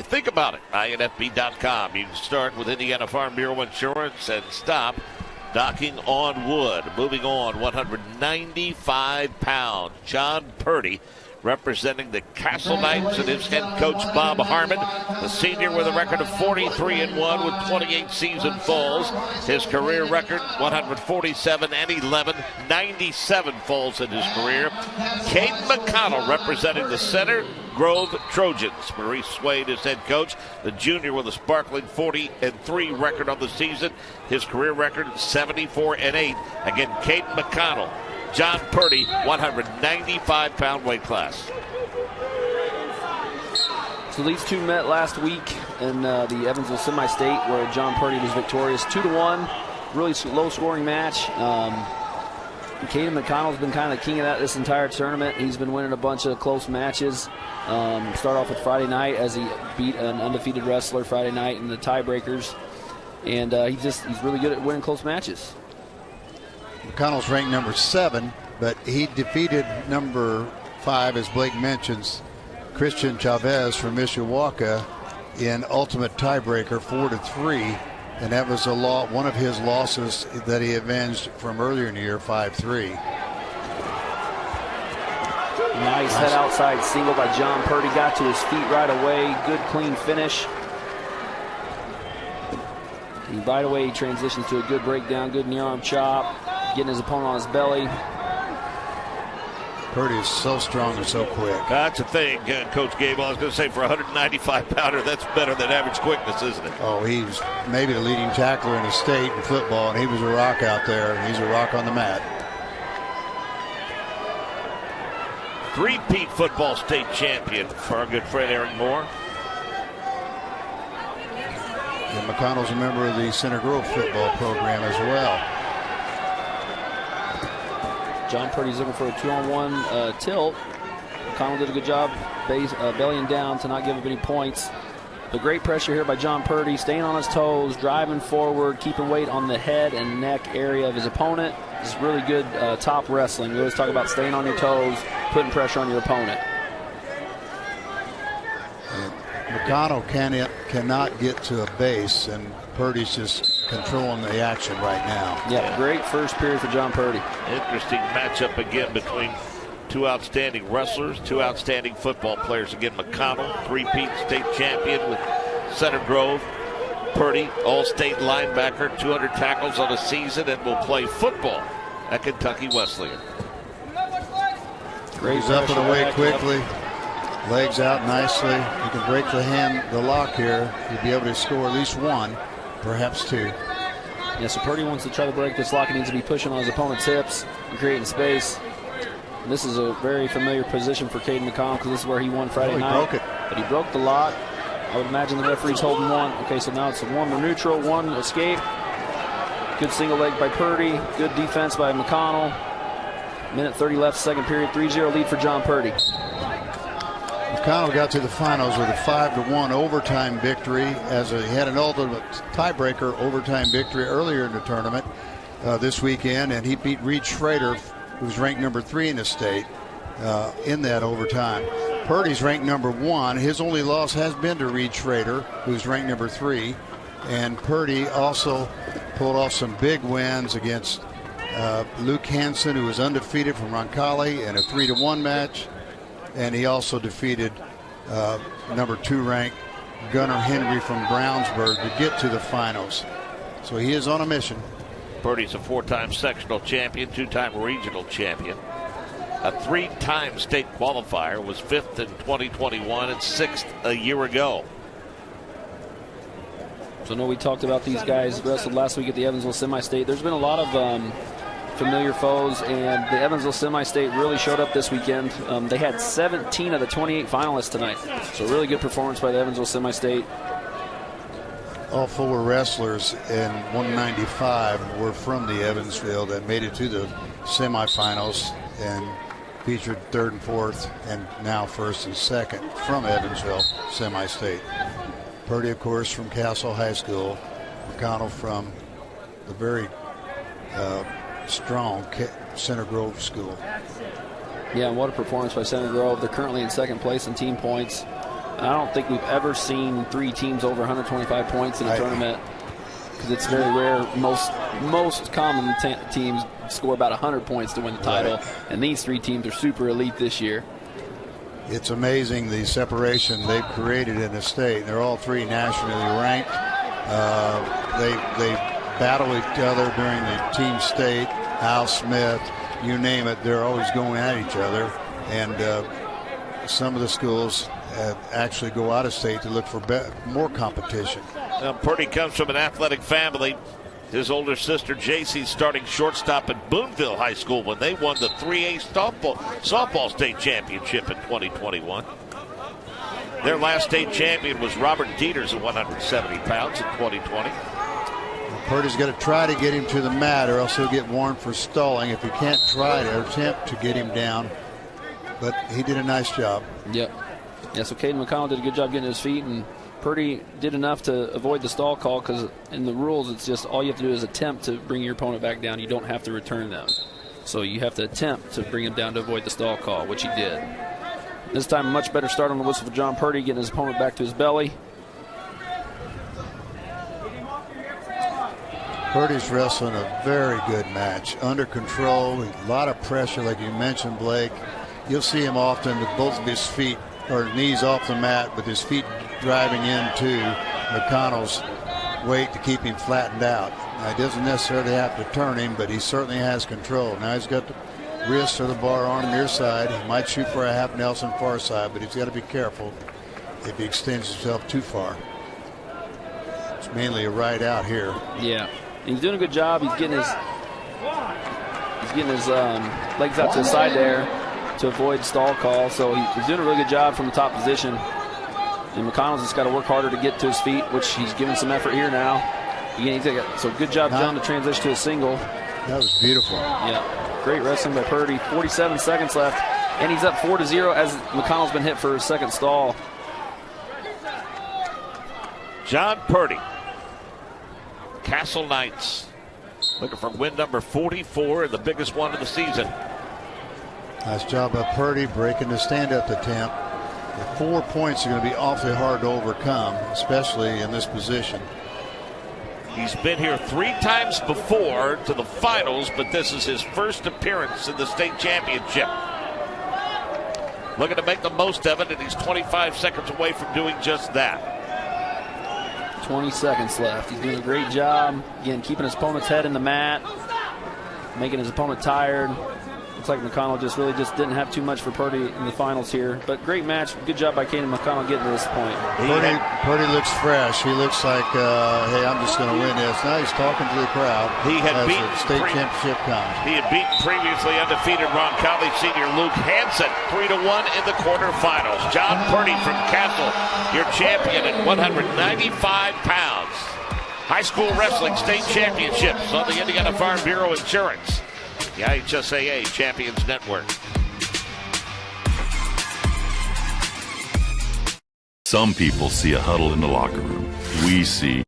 think about it. INFB.com. You can start with Indiana Farm Bureau Insurance and stop knocking on wood. Moving on, 195 pounds. John Purdy, representing the Castle Knights, and his head coach Bob Harmon, the senior with a record of 43-1 with 28 season falls. His career record 147-11, 97 falls in his career. Caden McConnell, representing the Center Grove Trojans. Maurice Swade is head coach, the junior with a sparkling 40-3 record on the season. His career record 74-8. Again, Caden McConnell. John Purdy, 195-pound weight class. So these two met last week in the Evansville Semi-State, where John Purdy was victorious 2-1. Really low-scoring match. Caden McConnell's been kind of the king of that this entire tournament. He's been winning a bunch of close matches. Start off with Friday night as he beat an undefeated wrestler Friday night in the tiebreakers. And he's really good at winning close matches. McConnell's ranked number 7, but he defeated number 5, as Blake mentions, Christian Chavez from Mishawaka in ultimate tiebreaker 4-3, and that was one of his losses that he avenged from earlier in the year, 5-3. Nice head outside single by John Purdy, got to his feet right away. Good clean finish. And right away he transitions to a good breakdown, good knee arm chop, getting his opponent on his belly. Purdy is so strong and so quick. That's the thing, Coach Gable. I was going to say, for a 195-pounder, that's better than average quickness, isn't it? Oh, he's maybe the leading tackler in the state in football, and he was a rock out there, and he's a rock on the mat. Three-peat football state champion for our good friend Eric Moore. And McConnell's a member of the Center Grove football program as well. John Purdy's looking for a 2-on-1 tilt. McConnell did a good job bellying down to not give up any points. But great pressure here by John Purdy, staying on his toes, driving forward, keeping weight on the head and neck area of his opponent. This is really good top wrestling. We always talk about staying on your toes, putting pressure on your opponent. McConnell cannot get to a base, and Purdy's just controlling the action right now. Yeah, great first period for John Purdy. Interesting matchup again between two outstanding wrestlers, two outstanding football players. Again, McConnell, three-peat state champion with Center Grove. Purdy, all-state linebacker, 200 tackles on a season, and will play football at Kentucky Wesleyan. Great. He's up and away quickly. Legs out nicely. You can break the lock here. You'll be able to score at least one, perhaps two. Yeah, so Purdy wants to try to break this lock. He needs to be pushing on his opponent's hips and creating space. And this is a very familiar position for Caden McConnell, because this is where he won Friday night. Broke it. But he broke the lock. I would imagine the referee's holding one. Okay, so now it's a one or neutral, one escape. Good single leg by Purdy. Good defense by McConnell. Minute 30 left, second period. 3-0 lead for John Purdy. McConnell got to the finals with a 5-1 overtime victory, as he had an ultimate tiebreaker overtime victory earlier in the tournament this weekend, and he beat Reed Schrader, who's ranked number 3 in the state, in that overtime. Purdy's ranked number 1. His only loss has been to Reed Schrader, who's ranked number 3, and Purdy also pulled off some big wins against Luke Hansen, who was undefeated from Roncalli in a 3-1 match. And he also defeated number 2 ranked Gunnar Henry from Brownsburg to get to the finals. So he is on a mission. Purdy's a 4-time sectional champion, 2-time regional champion, a 3-time state qualifier, was 5th in 2021 and 6th a year ago. So I know we talked about these guys wrestled last week at the Evansville Semi-State. There's been a lot of familiar foes, and the Evansville Semi-State really showed up this weekend. They had 17 of the 28 finalists tonight, so really good performance by the Evansville Semi-State. All 4 wrestlers in 195 were from the Evansville that made it to the semifinals and featured 3rd and 4th, and now 1st and 2nd from Evansville Semi-State. Purdy, of course, from Castle High School. McConnell from the very strong Center Grove School. Yeah, and what a performance by Center Grove. They're currently in 2nd place in team points. I don't think we've ever seen 3 teams over 125 points in a tournament, because it's very rare. Most common teams score about 100 points to win the title, and these 3 teams are super elite this year. It's amazing the separation they've created in the state. They're all 3 nationally ranked. They battle each other during the team state. Al Smith, you name it, they're always going at each other. And some of the schools actually go out of state to look for more competition. Now, Purdy comes from an athletic family. His older sister JC starting shortstop at Boonville High School when they won the 3A softball state championship in 2021. Their last state champion was Robert Dieters at 170 pounds in 2020. Purdy's got to try to get him to the mat, or else he'll get warned for stalling if he can't try to attempt to get him down. But he did a nice job. Yep. Yeah, so Caden McConnell did a good job getting to his feet, and Purdy did enough to avoid the stall call, because in the rules it's just all you have to do is attempt to bring your opponent back down. You don't have to return them. So you have to attempt to bring him down to avoid the stall call, which he did. This time a much better start on the whistle for John Purdy, getting his opponent back to his belly. Purdy's wrestling a very good match. Under control, a lot of pressure like you mentioned, Blake. You'll see him often with both of his feet or knees off the mat, with his feet driving into McConnell's weight to keep him flattened out. Now, he doesn't necessarily have to turn him, but he certainly has control. Now he's got the wrist or the bar arm near side. He might shoot for a half Nelson far side, but he's got to be careful if he extends himself too far. It's mainly a right out here. Yeah, he's doing a good job. He's getting his legs out to the side there to avoid stall call. So he's doing a really good job from the top position. And McConnell's just got to work harder to get to his feet, which he's giving some effort here now. Again, so good job, John, to transition to a single. That was beautiful. Yeah, great wrestling by Purdy. 47 seconds left, and he's up 4-0 as McConnell's been hit for his second stall. John Purdy, Castle Knights, looking for win number 44 and the biggest one of the season. Nice job by Purdy breaking the stand-up attempt. The 4 points are going to be awfully hard to overcome, especially in this position. He's been here 3 times before to the finals, but this is his first appearance in the state championship. Looking to make the most of it, and he's 25 seconds away from doing just that. 20 seconds left. He's doing a great job. Again, keeping his opponent's head in the mat, making his opponent tired. Looks like McConnell just didn't have too much for Purdy in the finals here. But great match. Good job by Caden McConnell getting to this point. Purdy looks fresh. He looks like, hey, I'm just going to win this. Now he's talking to the crowd. He had as beaten the state championship comes. He had beaten previously undefeated Roncalli senior Luke Hansen 3-1 in the quarterfinals. John Purdy from Castle, your champion at 195 pounds. High school wrestling state championships on the Indiana Farm Bureau Insurance, the IHSAA Champions Network. Some people see a huddle in the locker room. We see